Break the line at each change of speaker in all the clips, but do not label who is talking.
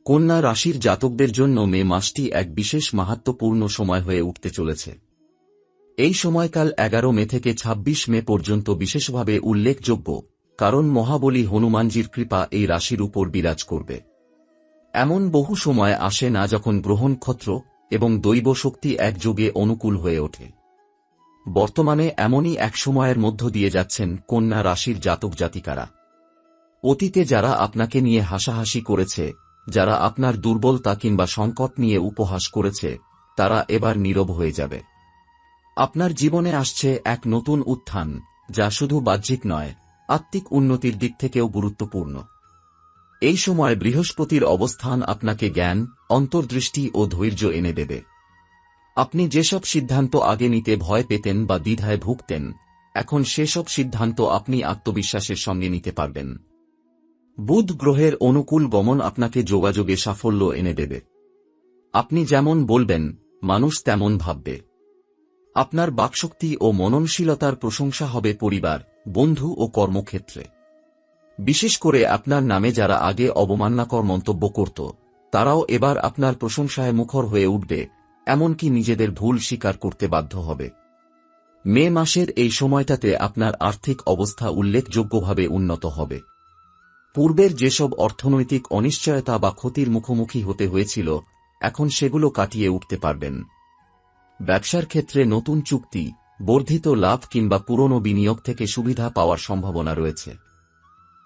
কন্যা রাশির জাতকদের জন্য মে মাসটি এক বিশেষ মাহাত্ম্যপূর্ণ সময় হয়ে উঠতে চলেছে। এই সময়কাল 11 মে থেকে 26 মে পর্যন্ত বিশেষভাবে উল্লেখযোগ্য, কারণ মহাবলী হনুমানজির কৃপা এই রাশির উপর বিরাজ করবে। এমন বহু সময় আসে না যখন গ্রহ নক্ষত্র এবং দৈব শক্তি একযোগে অনুকূল হয়ে ওঠে। বর্তমানে এমনই এক সময়ের মধ্য দিয়ে যাচ্ছেন কন্যা রাশির জাতক জাতিকারা। অতীতে যারা আপনাকে নিয়ে হাসাহাসি করেছে, যারা আপনার দুর্বলতা কিংবা সংকট নিয়ে উপহাস করেছে, তারা এবার নীরব হয়ে যাবে। আপনার জীবনে আসছে এক নতুন উত্থান, যা শুধু বাহ্যিক নয়, আত্মিক উন্নতির দিক থেকেও গুরুত্বপূর্ণ। এই সময় বৃহস্পতির অবস্থান আপনাকে জ্ঞান, অন্তর্দৃষ্টি ও ধৈর্য এনে দেবে। আপনি যেসব সিদ্ধান্ত আগে নিতে ভয় পেতেন বা দ্বিধায় ভুগতেন, এখন সেসব সিদ্ধান্ত আপনি আত্মবিশ্বাসের সঙ্গে নিতে পারবেন। বুধ গ্রহের অনুকূল গমন আপনাকে যোগাযোগে সাফল্য এনে দেবে। আপনি যেমন বলবেন, মানুষ তেমন ভাববে। আপনার বাকশক্তি ও মননশীলতার প্রশংসা হবে পরিবার, বন্ধু ও কর্মক্ষেত্রে। বিশেষ করে আপনার নামে যারা আগে অবমাননাকর মন্তব্য করত, তারাও এবার আপনার প্রশংসায় মুখর হয়ে উঠবে, এমনকি নিজেদের ভুল স্বীকার করতে বাধ্য হবে। মে মাসের এই সময়টাতে আপনার আর্থিক অবস্থা উল্লেখযোগ্যভাবে উন্নত হবে। পূর্বের যেসব অর্থনৈতিক অনিশ্চয়তা বা ক্ষতির মুখোমুখি হতে হয়েছিল, এখন সেগুলো কাটিয়ে উঠতে পারবেন। ব্যবসার ক্ষেত্রে নতুন চুক্তি, বর্ধিত লাভ কিংবা পুরনো বিনিয়োগ থেকে সুবিধা পাওয়ার সম্ভাবনা রয়েছে।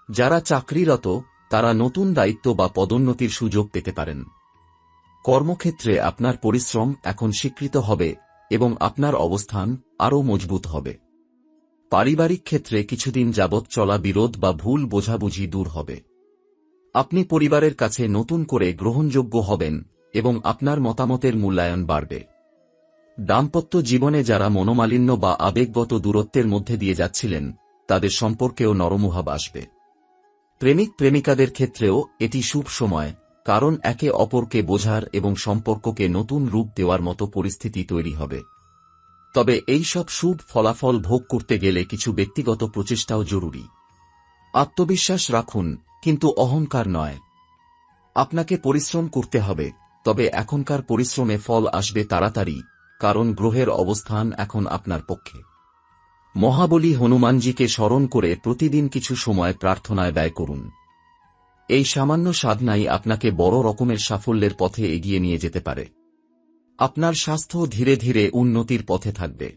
যারা চাকরিরত, তারা নতুন দায়িত্ব বা পদোন্নতির সুযোগ পেতে পারেন। কর্মক্ষেত্রে আপনার পরিশ্রম এখন স্বীকৃত হবে এবং আপনার অবস্থান আরও মজবুত হবে। পারিবারিক ক্ষেত্রে কিছুদিন যাবৎ চলা বিরোধ বা ভুল বোঝাবুঝি দূর হবে। আপনি পরিবারের কাছে নতুন করে গ্রহণযোগ্য হবেন এবং আপনার মতামতের মূল্যায়ন বাড়বে। দাম্পত্য জীবনে যারা মনোমালিন্য বা আবেগগত দূরত্বের মধ্যে দিয়ে যাচ্ছিলেন, তাদের সম্পর্কেও নরমভাব আসবে। প্রেমিক প্রেমিকাদের ক্ষেত্রেও এটি শুভ সময়, কারণ একে অপরকে বোঝার এবং সম্পর্ককে নতুন রূপ দেওয়ার মতো পরিস্থিতি তৈরি হবে। তবে এই সব শুভ ফলাফল ভোগ করতে গেলে কিছু ব্যক্তিগত প্রচেষ্টাও জরুরি। আত্মবিশ্বাস রাখুন, কিন্তু অহংকার নয়। আপনাকে পরিশ্রম করতে হবে, তবে এখনকার পরিশ্রমে ফল আসবে তাড়াতাড়ি, কারণ গ্রহের অবস্থান এখন আপনার পক্ষে। মহাবলী হনুমানজিকে স্মরণ করে প্রতিদিন কিছু সময় প্রার্থনায় ব্যয় করুন। এই সামান্য সাধনাই আপনাকে বড় রকমের সাফল্যের পথে এগিয়ে নিয়ে যেতে পারে। আপনার স্বাস্থ্য ধীরে ধীরে উন্নতির পথে থাকবে।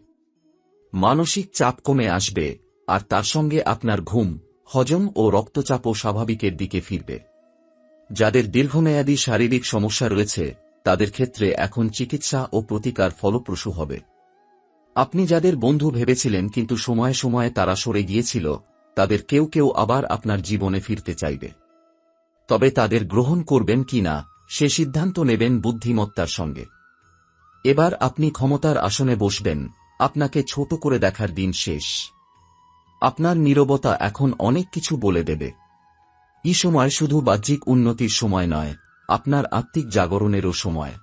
মানসিক চাপ কমে আসবে, আর তার সঙ্গে আপনার ঘুম, হজম ও রক্তচাপও স্বাভাবিকের দিকে ফিরবে। যাদের দীর্ঘমেয়াদী শারীরিক সমস্যা রয়েছে, তাদের ক্ষেত্রে এখন চিকিৎসা ও প্রতিকার ফলপ্রসূ হবে। আপনি যাদের বন্ধু ভেবেছিলেন কিন্তু সময়ে সময়ে তারা সরে গিয়েছিল, তাদের কেউ কেউ আবার আপনার জীবনে ফিরতে চাইবে। তবে তাদের গ্রহণ করবেন কিনা, সে সিদ্ধান্ত নেবেন বুদ্ধিমত্তার সঙ্গে। এবার আপনি ক্ষমতার আসনে বসবেন, আপনাকে ছোট করে দেখার দিন শেষ। আপনার নীরবতা এখন অনেক কিছু বলে দেবে। এই সময় শুধু বাহ্যিক উন্নতির সময় নয়, আপনার আত্মিক জাগরণেরও সময়।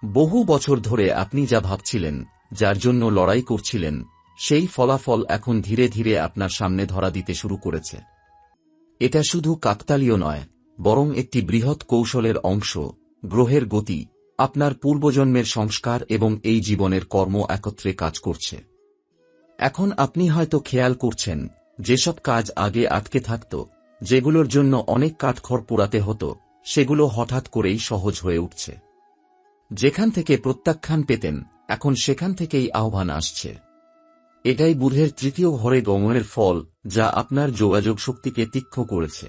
বহু বছর ধরে আপনি যা ভাবছিলেন, যার জন্য লড়াই করছিলেন, সেই ফলাফল এখন ধীরে ধীরে আপনার সামনে ধরা দিতে শুরু করেছে। এটা শুধু কাকতালীয় নয়, বরং একটি বৃহৎ কৌশলের অংশ। গ্রহের গতি, আপনার পূর্বজন্মের সংস্কার এবং এই জীবনের কর্ম একত্রে কাজ করছে। এখন আপনি হয়তো খেয়াল করছেন, যেসব কাজ আগে আটকে থাকত, যেগুলোর জন্য অনেক কাঠখড় পোড়াতে হতো, সেগুলো হঠাৎ করেই সহজ হয়ে উঠছে। যেখান থেকে প্রত্যাখ্যান পেতেন, এখন সেখান থেকেই আহ্বান আসছে। এটাই বুধের তৃতীয় ঘরে গমনের ফল, যা আপনার যোগাযোগ শক্তিকে তীক্ষ্ণ করেছে।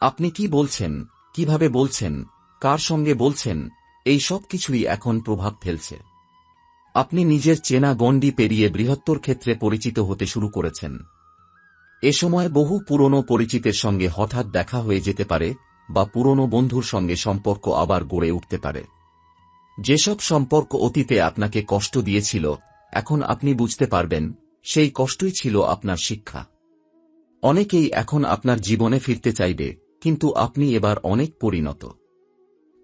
আপনি কি বলছেন, কিভাবে বলছেন, কার সঙ্গে বলছেন, এই সব কিছুই এখন প্রভাব ফেলছে। আপনি নিজের চেনা গণ্ডি পেরিয়ে বৃহত্তর ক্ষেত্রে পরিচিত হতে শুরু করেছেন। এ সময় বহু পুরনো পরিচিতের সঙ্গে হঠাৎ দেখা হয়ে যেতে পারে, বা পুরনো বন্ধুর সঙ্গে সম্পর্ক আবার গড়ে উঠতে পারে। যেসব সম্পর্ক অতীতে আপনাকে কষ্ট দিয়েছিল, এখন আপনি বুঝতে পারবেন, সেই কষ্টই ছিল আপনার শিক্ষা। অনেকেই এখন আপনার জীবনে ফিরতে চাইবে, কিন্তু আপনি এবার অনেক পরিণত।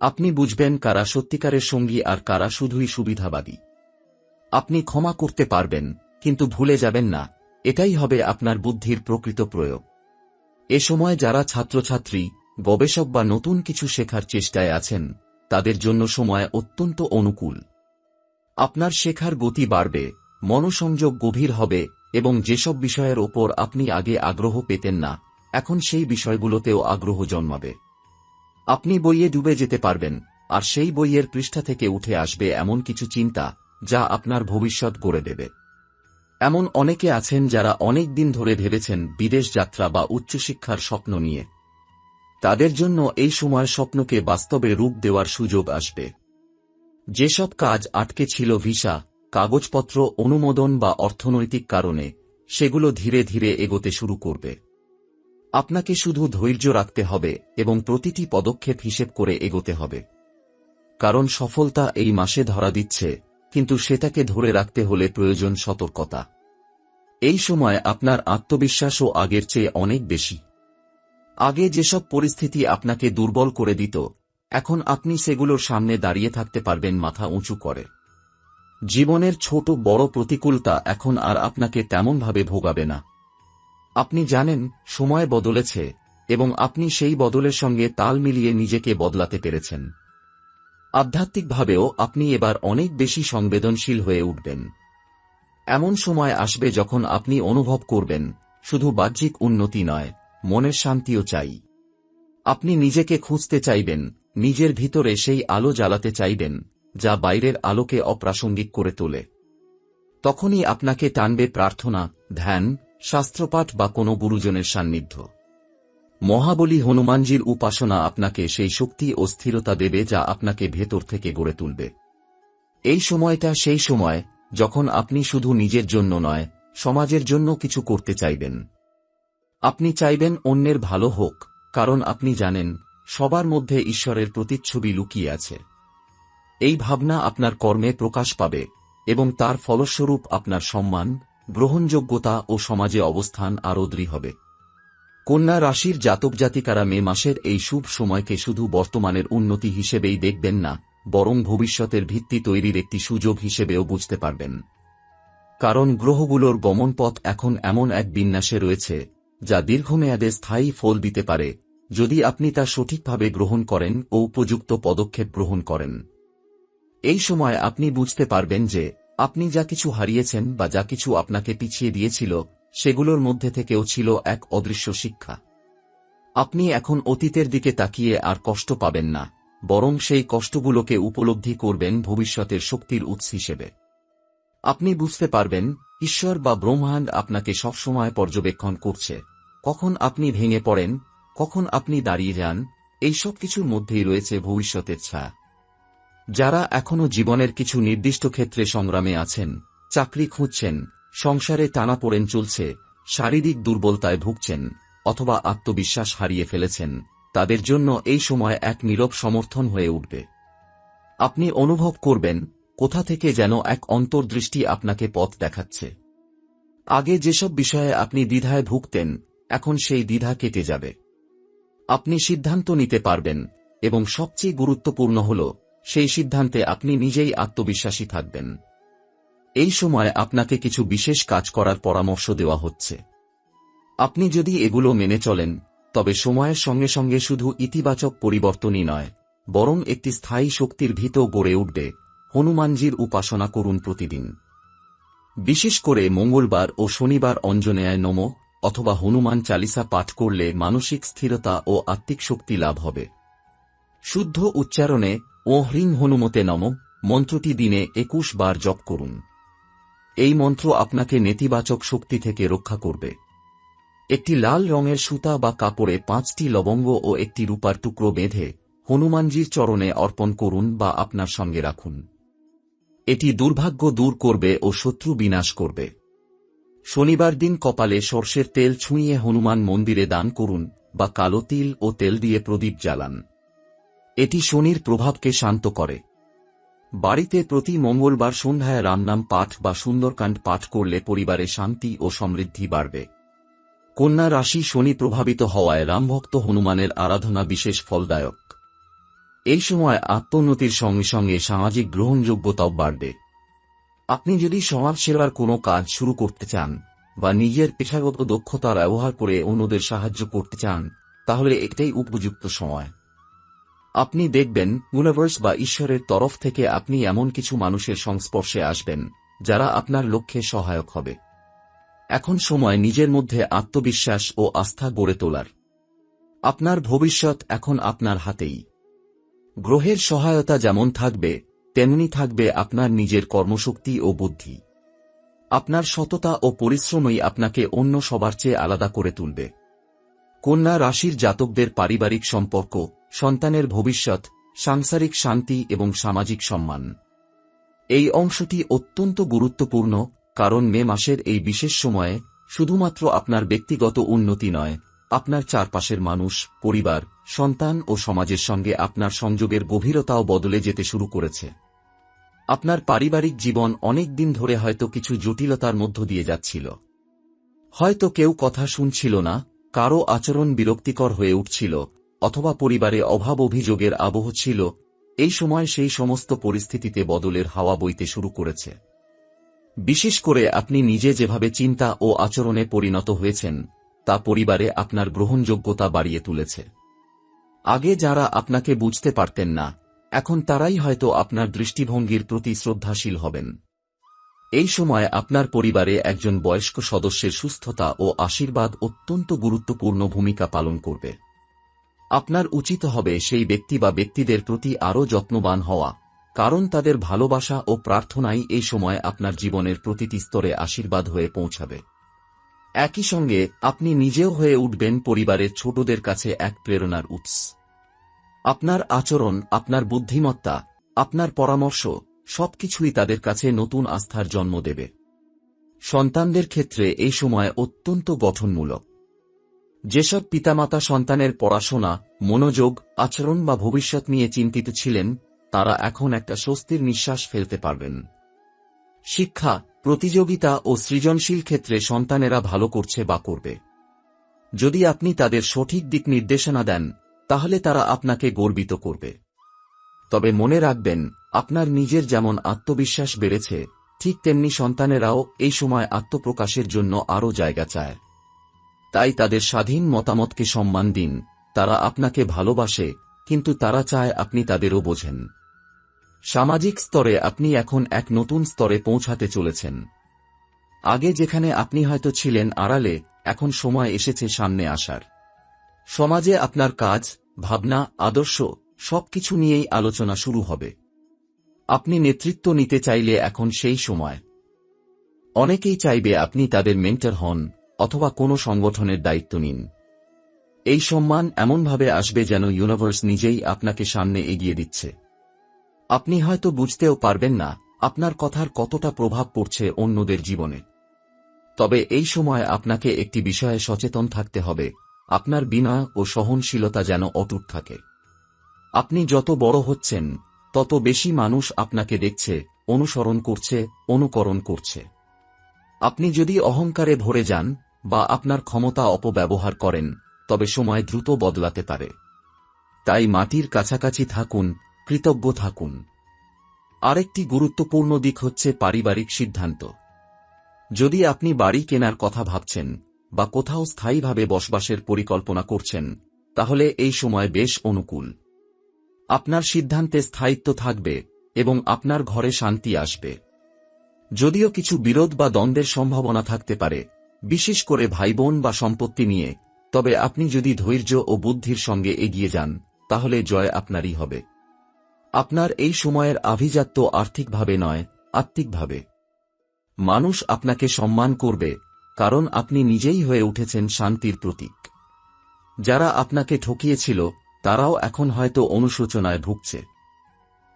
আপনি বুঝবেন কারা সত্যিকারের সঙ্গী আর কারা শুধুই সুবিধাবাদী। আপনি ক্ষমা করতে পারবেন, কিন্তু ভুলে যাবেন না, এটাই হবে আপনার বুদ্ধির প্রকৃত প্রয়োগ। এ সময় যারা ছাত্রছাত্রী, গবেষক বা নতুন কিছু শেখার চেষ্টায় আছেন তাদের জন্য সময় অত্যন্ত অনুকূল। আপনার শেখার গতি বাড়বে, মনোসংযোগ গভীর হবে এবং যেসব বিষয়ের ওপর আপনি আগে আগ্রহ পেতেন না, এখন সেই বিষয়গুলোতেও আগ্রহ জন্মাবে। আপনি বইয়ে ডুবে যেতে পারবেন, আর সেই বইয়ের পৃষ্ঠা থেকে উঠে আসবে এমন কিছু চিন্তা যা আপনার ভবিষ্যৎ গড়ে দেবে। এমন অনেকে আছেন যারা অনেক দিন ধরে ভেবেছেন বিদেশ যাত্রা বা উচ্চশিক্ষার স্বপ্ন নিয়ে। তাদের জন্য এই সময় স্বপ্নকে বাস্তবে রূপ দেওয়ার সুযোগ আসবে। যেসব কাজ আটকে ছিল ভিসা, কাগজপত্র অনুমোদন বা অর্থনৈতিক কারণে, সেগুলো ধীরে ধীরে এগোতে শুরু করবে। আপনাকে শুধু ধৈর্য রাখতে হবে এবং প্রতিটি পদক্ষেপ হিসেব করে এগোতে হবে। কারণ সফলতা এই মাসে ধরা দিচ্ছে, কিন্তু সেটাকে ধরে রাখতে হলে প্রয়োজন সতর্কতা। এই সময় আপনার আত্মবিশ্বাসও আগের চেয়ে অনেক বেশি। আগে যেসব পরিস্থিতি আপনাকে দুর্বল করে দিত, এখন আপনি সেগুলোর সামনে দাঁড়িয়ে থাকতে পারবেন মাথা উঁচু করে। জীবনের ছোট বড় প্রতিকূলতা এখন আর আপনাকে তেমনভাবে ভোগাবে না। আপনি জানেন সময় বদলেছে এবং আপনি সেই বদলের সঙ্গে তাল মিলিয়ে নিজেকে বদলাতে পেরেছেন। আধ্যাত্মিকভাবেও আপনি এবার অনেক বেশি সংবেদনশীল হয়ে উঠবেন। এমন সময় আসবে যখন আপনি অনুভব করবেন শুধু বাহ্যিক উন্নতি নয়, মনের শান্তিও চাই। আপনি নিজেকে খুঁজতে চাইবেন, নিজের ভিতরে সেই আলো জ্বালাতে চাইবেন যা বাইরের আলোকে অপ্রাসঙ্গিক করে তোলে। তখনই আপনাকে টানবে প্রার্থনা, ধ্যান, শাস্ত্রপাঠ বা কোনো গুরুজনের সান্নিধ্য। মহাবলী হনুমানজির উপাসনা আপনাকে সেই শক্তি ও স্থিরতা দেবে যা আপনাকে ভেতর থেকে গড়ে তুলবে। এই সময়টা সেই সময় যখন আপনি শুধু নিজের জন্য নয়, সমাজের জন্য কিছু করতে চাইবেন। আপনি চাইবেন অন্যের ভালো হোক, কারণ আপনি জানেন সবার মধ্যে ঈশ্বরের প্রতিচ্ছবি লুকিয়ে আছে। এই ভাবনা আপনার কর্মে প্রকাশ পাবে এবং তার ফলস্বরূপ আপনার সম্মান, গ্রহণযোগ্যতা ও সমাজে অবস্থান আরও দৃঢ় হবে। কন্যা রাশির জাতক জাতিকারা মে মাসের এই শুভ সময়কে শুধু বর্তমানের উন্নতি হিসেবেই দেখবেন না, বরং ভবিষ্যতের ভিত্তি তৈরির একটি সুযোগ হিসেবেও বুঝতে পারবেন। কারণ গ্রহগুলোর গমনপথ এখন এমন এক বিন্যাসে রয়েছে যা দীর্ঘমেয়াদে স্থায়ী ফল দিতে পারে যদি আপনি তা সঠিকভাবে গ্রহণ করেন ও উপযুক্ত পদক্ষেপ গ্রহণ করেন। এই সময় আপনি বুঝতে পারবেন যে আপনি যা কিছু হারিয়েছেন বা যা কিছু আপনাকে পিছিয়ে দিয়েছিল, সেগুলোর মধ্যে থেকেও ছিল এক অদৃশ্য শিক্ষা। আপনি এখন অতীতের দিকে তাকিয়ে আর কষ্ট পাবেন না, বরং সেই কষ্টগুলোকে উপলব্ধি করবেন ভবিষ্যতের শক্তির উৎস হিসেবে। আপনি বুঝতে পারবেন ঈশ্বর বা ব্রহ্মাণ্ড আপনাকে সবসময় পর্যবেক্ষণ করছে। কখন আপনি ভেঙে পড়েন, কখন আপনি দাঁড়িয়ে যান, এই সব কিছুর মধ্যেই রয়েছে ভবিষ্যতের ছায়া। যারা এখনও জীবনের কিছু নির্দিষ্ট ক্ষেত্রে সংগ্রামে আছেন, চাকরি খুঁজছেন, সংসারে টানাপোড়েন চলছে, শারীরিক দুর্বলতায় ভুগছেন অথবা আত্মবিশ্বাস হারিয়ে ফেলেছেন, তাদের জন্য এই সময় এক নীরব সমর্থন হয়ে উঠবে। আপনি অনুভব করবেন কোথা থেকে যেন এক অন্তর্দৃষ্টি আপনাকে পথ দেখাচ্ছে। আগে যেসব বিষয়ে আপনি দ্বিধায় ভুগতেন, এখন সেই দ্বিধা কেটে যাবে। আপনি সিদ্ধান্ত নিতে পারবেন এবং সবচেয়ে গুরুত্বপূর্ণ হল সেই সিদ্ধান্তে আপনি নিজেই আত্মবিশ্বাসী থাকবেন। এই সময় আপনাকে কিছু বিশেষ কাজ করার পরামর্শ দেওয়া হচ্ছে। আপনি যদি এগুলো মেনে চলেন, তবে সময়ের সঙ্গে সঙ্গে শুধু ইতিবাচক পরিবর্তনই নয়, বরং একটি স্থায়ী শক্তির ভিতও গড়ে উঠবে। হনুমানজির উপাসনা করুন প্রতিদিন। বিশেষ করে মঙ্গলবার ও শনিবার অঞ্জনেয়ায় নমঃ অথবা হনুমান চালিসা পাঠ করলে মানসিক স্থিরতা ও আত্মিক শক্তি লাভ হবে। শুদ্ধ উচ্চারণে ও হ্রিং হনুমতে নমঃ মন্ত্রটি দিনে 21 বার জপ করুন। এই মন্ত্র আপনাকে নেতিবাচক শক্তি থেকে রক্ষা করবে। একটি লাল রঙের সুতা বা কাপড়ে 5টি লবঙ্গ ও একটি রূপার টুকরো বেঁধে হনুমানজির চরণে অর্পণ করুন বা আপনার সঙ্গে রাখুন। এটি দুর্ভাগ্য দূর করবে ও শত্রু বিনাশ করবে। শনিবার দিন কপালে সর্ষের তেল ছুঁইয়ে হনুমান মন্দিরে দান করুন বা কালো তিল ও তেল দিয়ে প্রদীপ জ্বালান। এটি শনির প্রভাবকে শান্ত করে। বাড়িতে প্রতি মঙ্গলবার সন্ধ্যায় রামনাম পাঠ বা সুন্দরকাণ্ড পাঠ করলে পরিবারে শান্তি ও সমৃদ্ধি বাড়বে। কন্যা রাশি শনি প্রভাবিত হওয়ায় রামভক্ত হনুমানের আরাধনা বিশেষ ফলদায়ক। এই সময় আত্মোন্নতির সঙ্গে সঙ্গে সামাজিক গ্রহণযোগ্যতাও বাড়বে। আপনি যদি সমাজ সেবার কোনো কাজ শুরু করতে চান বা নিজের পেশাগত দক্ষতা ব্যবহার করে অন্যদের সাহায্য করতে চান, তাহলে এটাই উপযুক্ত সময়। আপনি দেখবেন ইউনিভার্স বা ঈশ্বরের তরফ থেকে আপনি এমন কিছু মানুষের সংস্পর্শে আসবেন যারা আপনার লক্ষ্যে সহায়ক হবে। এখন সময় নিজের মধ্যে আত্মবিশ্বাস ও আস্থা গড়ে তোলার। আপনার ভবিষ্যৎ এখন আপনার হাতেই। গ্রহের সহায়তা যেমন থাকবে তেমনি থাকবে আপনার নিজের কর্মশক্তি ও বুদ্ধি। আপনার সততা ও পরিশ্রমই আপনাকে অন্য সবার চেয়ে আলাদা করে তুলবে। কন্যা রাশির জাতকদের পারিবারিক সম্পর্ক, সন্তানের ভবিষ্যৎ, সাংসারিক শান্তি এবং সামাজিক সম্মান। এই অংশটি অত্যন্ত গুরুত্বপূর্ণ, কারণ মে মাসের এই বিশেষ সময়ে শুধুমাত্র আপনার ব্যক্তিগত উন্নতি নয়, আপনার চারপাশের মানুষ, পরিবার, সন্তান ও সমাজের সঙ্গে আপনার সংযোগের গভীরতাও বদলে যেতে শুরু করেছে। আপনার পারিবারিক জীবন অনেক দিন ধরে হয়তো কিছু জটিলতার মধ্য দিয়ে যাচ্ছিল। হয়তো কেউ কথা শুনছিল না, কারও আচরণ বিরক্তিকর হয়ে উঠছিল, অথবা পরিবারে অভাব অভিযোগের আবহ ছিল। এই সময় সেই সমস্ত পরিস্থিতিতে বদলের হাওয়া বইতে শুরু করেছে। বিশেষ করে আপনি নিজে যেভাবে চিন্তা ও আচরণে পরিণত হয়েছেন তা পরিবারে আপনার গ্রহণযোগ্যতা বাড়িয়ে তুলেছে। আগে যারা আপনাকে বুঝতে পারতেন না, এখন তারাই হয়তো আপনার দৃষ্টিভঙ্গির প্রতি শ্রদ্ধাশীল হবেন। এই সময় আপনার পরিবারে একজন বয়স্ক সদস্যের সুস্থতা ও আশীর্বাদ অত্যন্ত গুরুত্বপূর্ণ ভূমিকা পালন করবে। আপনার উচিত হবে সেই ব্যক্তি বা ব্যক্তিদের প্রতি আরও যত্নবান হওয়া, কারণ তাদের ভালোবাসা ও প্রার্থনাই এই সময় আপনার জীবনের প্রতিটি স্তরে আশীর্বাদ হয়ে পৌঁছাবে। একই সঙ্গে আপনি নিজেও হয়ে উঠবেন পরিবারের ছোটদের কাছে এক প্রেরণার উৎস। আপনার আচরণ, আপনার বুদ্ধিমত্তা, আপনার পরামর্শ সবকিছুই তাদের কাছে নতুন আস্থার জন্ম দেবে। সন্তানদের ক্ষেত্রে এই সময় অত্যন্ত গঠনমূলক। যেসব পিতামাতা সন্তানের পড়াশোনা, মনোযোগ, আচরণ বা ভবিষ্যৎ নিয়ে চিন্তিত ছিলেন, তারা এখন একটা স্বস্তির নিঃশ্বাস ফেলতে পারবেন। শিক্ষা, প্রতিযোগিতা ও সৃজনশীল ক্ষেত্রে সন্তানেরা ভালো করছে বা করবে। যদি আপনি তাদের সঠিক দিক নির্দেশনা দেন, তাহলে তারা আপনাকে গর্বিত করবে। তবে মনে রাখবেন, আপনার নিজের যেমন আত্মবিশ্বাস বেড়েছে, ঠিক তেমনি সন্তানেরাও এই সময় আত্মপ্রকাশের জন্য আরও জায়গা চায়। তাই তাদের স্বাধীন মতামতকে সম্মান দিন। তারা আপনাকে ভালোবাসে, কিন্তু তারা চায় আপনি তাদেরও বোঝেন। সামাজিক স্তরে আপনি এখন এক নতুন স্তরে পৌঁছাতে চলেছেন। আগে যেখানে আপনি হয়তো ছিলেন আড়ালে, এখন সময় এসেছে সামনে আসার। সমাজে আপনার কাজ, ভাবনা, আদর্শ সবকিছু নিয়েই আলোচনা শুরু হবে। আপনি নেতৃত্ব নিতে চাইলে এখন সেই সময়। অনেকেই চাইবে আপনি তাদের মেন্টর হন অথবা কোনো সংগঠনের দায়িত্ব নিন। এই সম্মান এমনভাবে আসবে যেন ইউনিভার্স নিজেই আপনাকে সামনে এগিয়ে দিচ্ছে। আপনি হয়তো বুঝতেও পারবেন না আপনার কথার কতটা প্রভাব পড়ছে অন্যদের জীবনে। তবে এই সময় আপনাকে একটি বিষয়ে সচেতন থাকতে হবে, আপনার বিনয় ও সহনশীলতা যেন অটুট থাকে। আপনি যত বড় হচ্ছেন, তত বেশি মানুষ আপনাকে দেখছে, অনুসরণ করছে, অনুকরণ করছে। আপনি যদি অহংকারে ভরে যান বা আপনার ক্ষমতা অপব্যবহার করেন, তবে সময় দ্রুত বদলাতে পারে। তাই মাটির কাছাকাছি থাকুন, কৃতজ্ঞ থাকুন। আরেকটি গুরুত্বপূর্ণ দিক হচ্ছে পারিবারিক সিদ্ধান্ত। যদি আপনি বাড়ি কেনার কথা ভাবছেন বা কোথাও স্থায়ীভাবে বসবাসের পরিকল্পনা করছেন, তাহলে এই সময় বেশ অনুকূল। আপনার সিদ্ধান্তে স্থায়িত্ব থাকবে এবং আপনার ঘরে শান্তি আসবে। যদিও কিছু বিরোধ বা দ্বন্দ্বের সম্ভাবনা থাকতে পারে, বিশেষ করে ভাইবোন বা সম্পত্তি নিয়ে, তবে আপনি যদি ধৈর্য ও বুদ্ধির সঙ্গে এগিয়ে যান, তাহলে জয় আপনারই হবে। আপনার এই সময়ের আভিজাত্য আর্থিকভাবে নয়, আত্মিকভাবে। মানুষ আপনাকে সম্মান করবে, কারণ আপনি নিজেই হয়ে উঠেছেন শান্তির প্রতীক। যারা আপনাকে ঠকিয়েছিল, তারাও এখন হয়তো অনুশোচনায় ভুগছে।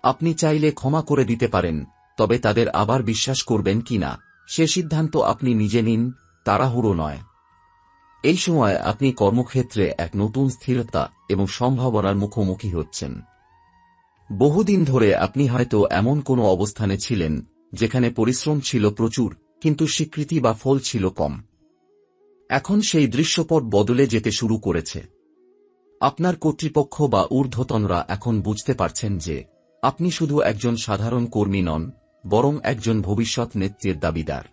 আপনি চাইলে ক্ষমা করে দিতে পারেন, তবে তাদের আবার বিশ্বাস করবেন কিনা সে সিদ্ধান্ত আপনি নিজে নিন, তাড়াহুড়ো নয়। এই সময় আপনি কর্মক্ষেত্রে এক নতুন স্থিরতা এবং সম্ভাবনার মুখোমুখি হচ্ছেন। বহুদিন ধরে আপনি হয়তো এমন কোনো অবস্থানে ছিলেন যেখানে পরিশ্রম ছিল প্রচুর, কিন্তু স্বীকৃতি বা ফল ছিল কম। এখন সেই দৃশ্যপট বদলে যেতে শুরু করেছে। আপনার কর্তৃপক্ষ বা ঊর্ধ্বতনরা এখন বুঝতে পারছেন যে আপনি শুধু একজন সাধারণ কর্মী নন, বরং একজন ভবিষ্যৎ নেতৃত্বের দাবিদার।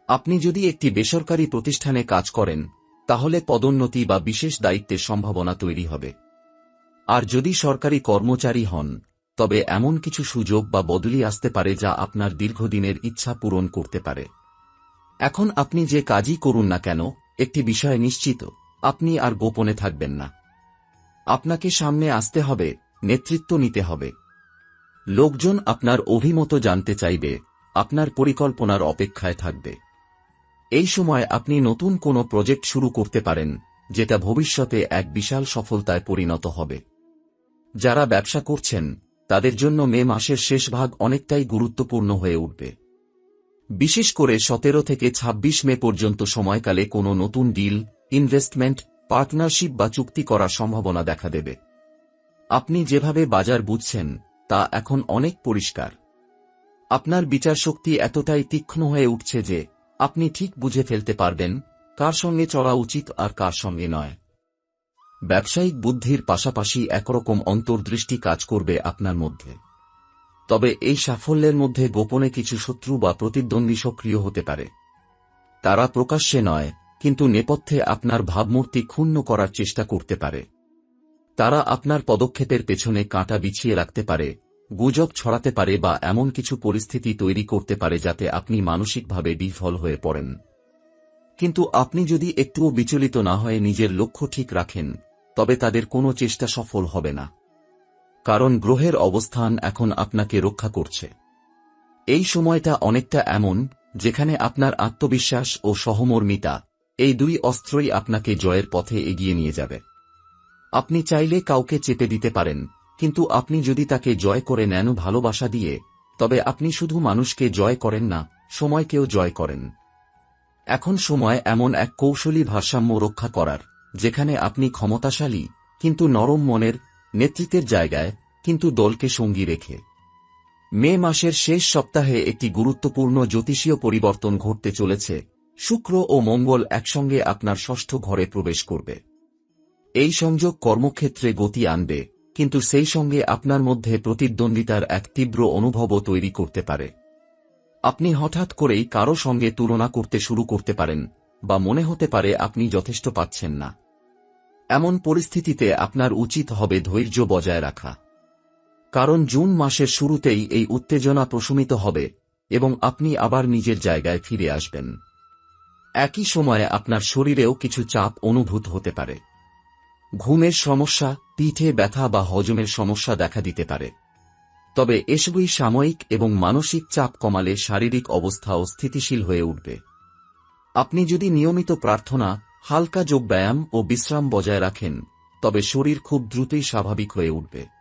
আপনি যদি একটি বেসরকারি প্রতিষ্ঠানে কাজ করেন, তাহলে পদোন্নতি বা বিশেষ দায়িত্বের সম্ভাবনা তৈরি হবে। আর যদি সরকারি কর্মচারী হন, তবে এমন কিছু সুযোগ বা বদলি আসতে পারে যা আপনার দীর্ঘদিনের ইচ্ছা পূরণ করতে পারে। এখন আপনি যে কাজই করুন না কেন, একটি বিষয় নিশ্চিত, আপনি আর গোপনে থাকবেন না। আপনাকে সামনে আসতে হবে, নেতৃত্ব নিতে হবে। লোকজন আপনার অভিমত জানতে চাইবে, আপনার পরিকল্পনার অপেক্ষায় থাকবে। এই সময় আপনি নতুন কোনো প্রজেক্ট শুরু করতে পারেন, যেটা ভবিষ্যতে এক বিশাল সফলতায় পরিণত হবে। যারা ব্যবসা করছেন, তাদের জন্য মে মাসের শেষ ভাগ অনেকটাই গুরুত্বপূর্ণ হয়ে উঠবে। বিশেষ করে 17 থেকে 26 মে পর্যন্ত সময়কালে কোনো নতুন ডিল, ইনভেস্টমেন্ট, পার্টনারশিপ বা চুক্তি করার সম্ভাবনা দেখা দেবে। আপনি যেভাবে বাজার বুঝছেন, তা এখন অনেক পরিষ্কার। আপনার বিচারশক্তি এতটাই তীক্ষ্ণ হয়ে উঠছে যে আপনি ঠিক বুঝে ফেলতে পারবেন কার সঙ্গে চলা উচিত আর কার সঙ্গে নয়। ব্যবসায়িক বুদ্ধির পাশাপাশি একরকম অন্তর্দৃষ্টি কাজ করবে আপনার মধ্যে। তবে এই সাফল্যের মধ্যে গোপনে কিছু শত্রু বা প্রতিদ্বন্দ্বী সক্রিয় হতে পারে। তারা প্রকাশ্যে নয়, কিন্তু নেপথ্যে আপনার ভাবমূর্তি ক্ষুণ্ণ করার চেষ্টা করতে পারে। তারা আপনার পদক্ষেপের পেছনে কাঁটা বিছিয়ে রাখতে পারে, গুজব ছড়াতে পারে বা এমন কিছু পরিস্থিতি তৈরি করতে পারে যাতে আপনি মানসিকভাবে বিফল হয়ে পড়েন। কিন্তু আপনি যদি একটুও বিচলিত না হয়ে নিজের লক্ষ্য ঠিক রাখেন, তবে তাদের কোনো চেষ্টা সফল হবে না। কারণ গ্রহের অবস্থান এখন আপনাকে রক্ষা করছে। এই সময়টা অনেকটা এমন, যেখানে আপনার আত্মবিশ্বাস ও সহমর্মিতা, এই দুই অস্ত্রই আপনাকে জয়ের পথে এগিয়ে নিয়ে যাবে। আপনি চাইলে কাউকে চেপে দিতে পারেন, কিন্তু আপনি যদি তাকে জয় করে নেন ভালোবাসা দিয়ে, তবে আপনি শুধু মানুষকে জয় করেন না, সময়কেও জয় করেন। এখন সময় এমন এক কৌশলী ভারসাম্য রক্ষা করার, যেখানে আপনি ক্ষমতাশালী কিন্তু নরম মনের, নেতৃত্বের জায়গায় কিন্তু দলকে সঙ্গী রেখে। মে মাসের শেষ সপ্তাহে একটি গুরুত্বপূর্ণ জ্যোতিষীয় পরিবর্তন ঘটতে চলেছে। শুক্র ও মঙ্গল একসঙ্গে আপনার ষষ্ঠ ঘরে প্রবেশ করবে। এই সংযোগ কর্মক্ষেত্রে গতি আনবে, কিন্তু সেই সঙ্গে আপনার মধ্যে প্রতিদ্বন্দ্বিতার এক তীব্র অনুভবও তৈরি করতে পারে। আপনি হঠাৎ করেই কারো সঙ্গে তুলনা করতে শুরু করতে পারেন, বা মনে হতে পারে আপনি যথেষ্ট পাচ্ছেন না। এমন পরিস্থিতিতে আপনার উচিত হবে ধৈর্য বজায় রাখা। কারণ জুন মাসের শুরুতেই এই উত্তেজনা প্রশমিত হবে এবং আপনি আবার নিজের জায়গায় ফিরে আসবেন। একই সময়ে আপনার শরীরেও কিছু চাপ অনুভূত হতে পারে। ঘুমের সমস্যা, পিঠে ব্যথা বা হজমের সমস্যা দেখা দিতে পারে। তবে এসবই সাময়িক এবং মানসিক চাপ কমালে শারীরিক অবস্থাও স্থিতিশীল হয়ে উঠবে। আপনি যদি নিয়মিত প্রার্থনা, হালকা যোগব্যায়াম ও বিশ্রাম বজায় রাখেন, তবে শরীর খুব দ্রুতই স্বাভাবিক হয়ে উঠবে।